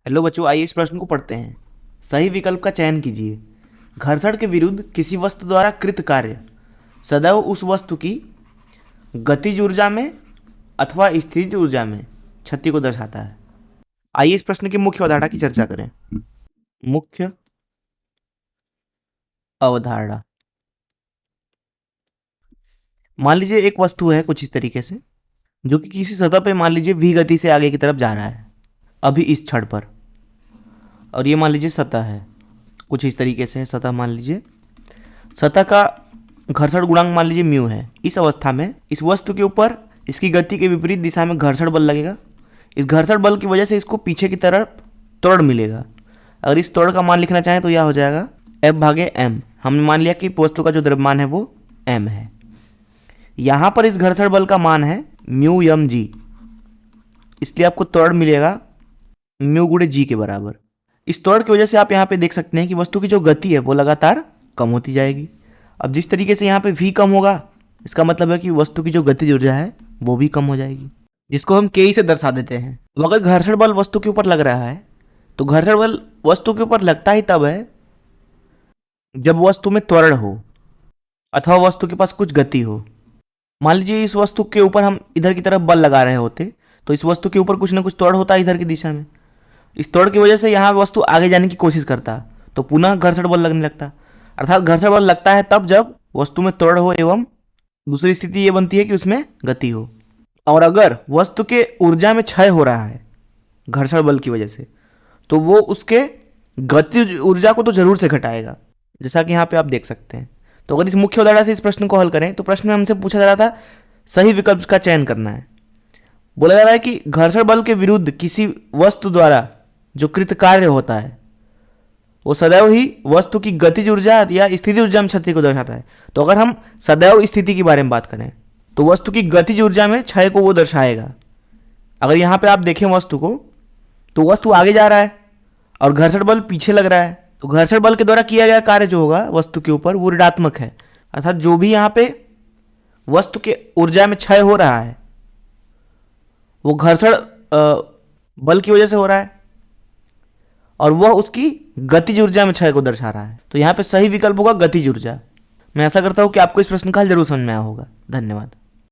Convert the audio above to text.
Hello बच्चों, आइए इस प्रश्न को पढ़ते हैं। सही विकल्प का चयन कीजिए। घर्षण के विरुद्ध किसी वस्तु द्वारा कृत कार्य सदैव उस वस्तु की गतिज ऊर्जा में अथवा स्थितिज ऊर्जा में क्षति को दर्शाता है। आइए इस प्रश्न की मुख्य अवधारणा की चर्चा करें। मुख्य अवधारणा, मान लीजिए एक वस्तु है कुछ इस तरीके से, जो कि किसी सतह पे मान लीजिए v गति से आगे की तरफ जा रहा है अभी इस क्षण पर, और ये मान लीजिए सतह है, कुछ इस तरीके से है सतह। मान लीजिए सतह का घर्षण गुणांक मान लीजिए म्यू है। इस अवस्था में इस वस्तु के ऊपर इसकी गति के विपरीत दिशा में घर्षण बल लगेगा। इस घर्षण बल की वजह से इसको पीछे की तरफ त्वरण मिलेगा। अगर इस त्वरण का मान लिखना चाहें तो यह हो जाएगा F/m। हमने मान लिया कि वस्तु का जो द्रव्यमान है वो m है। यहाँ पर इस घर्षण बल का मान है म्यू एम जी, इसलिए आपको त्वरण मिलेगा म्यू गुणे जी के बराबर। इस त्वरण की वजह से आप यहाँ पे देख सकते हैं कि वस्तु की जो गति है वो लगातार कम होती जाएगी। अब जिस तरीके से यहाँ पे v कम होगा, इसका मतलब है कि वस्तु की जो गतिज ऊर्जा है वो भी कम हो जाएगी, जिसको हम के से दर्शा देते हैं। तो अगर घर्षण बल वस्तु के ऊपर लग रहा है तो घर्षण बल वस्तु के ऊपर लगता ही तब है जब वस्तु में त्वरण हो अथवा वस्तु के पास कुछ गति हो। मान लीजिए इस वस्तु के ऊपर हम इधर की तरफ बल लगा रहे होते तो इस वस्तु के ऊपर कुछ ना कुछ त्वरण होता है इधर की दिशा में। इस त्वरण की वजह से यहाँ वस्तु आगे जाने की कोशिश करता तो पुनः घर्षण बल लगने लगता। अर्थात घर्षण बल लगता है तब जब वस्तु में त्वरण हो एवं दूसरी स्थिति ये बनती है कि उसमें गति हो। और अगर वस्तु के ऊर्जा में क्षय हो रहा है घर्षण बल की वजह से, तो वो उसके गतिज ऊर्जा को तो जरूर से घटाएगा, जैसा कि यहाँ पे आप देख सकते हैं। तो अगर इस मुख्य अवधारणा से इस प्रश्न को हल करें तो प्रश्न में हमसे पूछा जा रहा था सही विकल्प का चयन करना है। बोला जा रहा है कि घर्षण बल के विरुद्ध किसी वस्तु द्वारा जो कृत कार्य होता है वो सदैव ही वस्तु की गतिज ऊर्जा या स्थिति ऊर्जा में क्षति को दर्शाता है। तो अगर हम सदैव स्थिति के बारे में बात करें तो वस्तु की गतिज ऊर्जा में क्षय को वो दर्शाएगा। अगर यहाँ पे आप देखें वस्तु को, तो वस्तु आगे जा रहा है और घर्षण बल पीछे लग रहा है, तो घर्षण बल के द्वारा किया गया कार्य जो होगा वस्तु के ऊपर वो ऋणात्मक है। अर्थात जो भी यहाँ पे वस्तु के ऊर्जा में क्षय हो रहा है वो घर्षण बल की वजह से हो रहा है और वह उसकी गतिज ऊर्जा में क्षय को दर्शा रहा है। तो यहाँ पे सही विकल्प होगा गतिज ऊर्जा। मैं आशा करता हूँ कि आपको इस प्रश्न का हल जरूर समझ में आया होगा। धन्यवाद।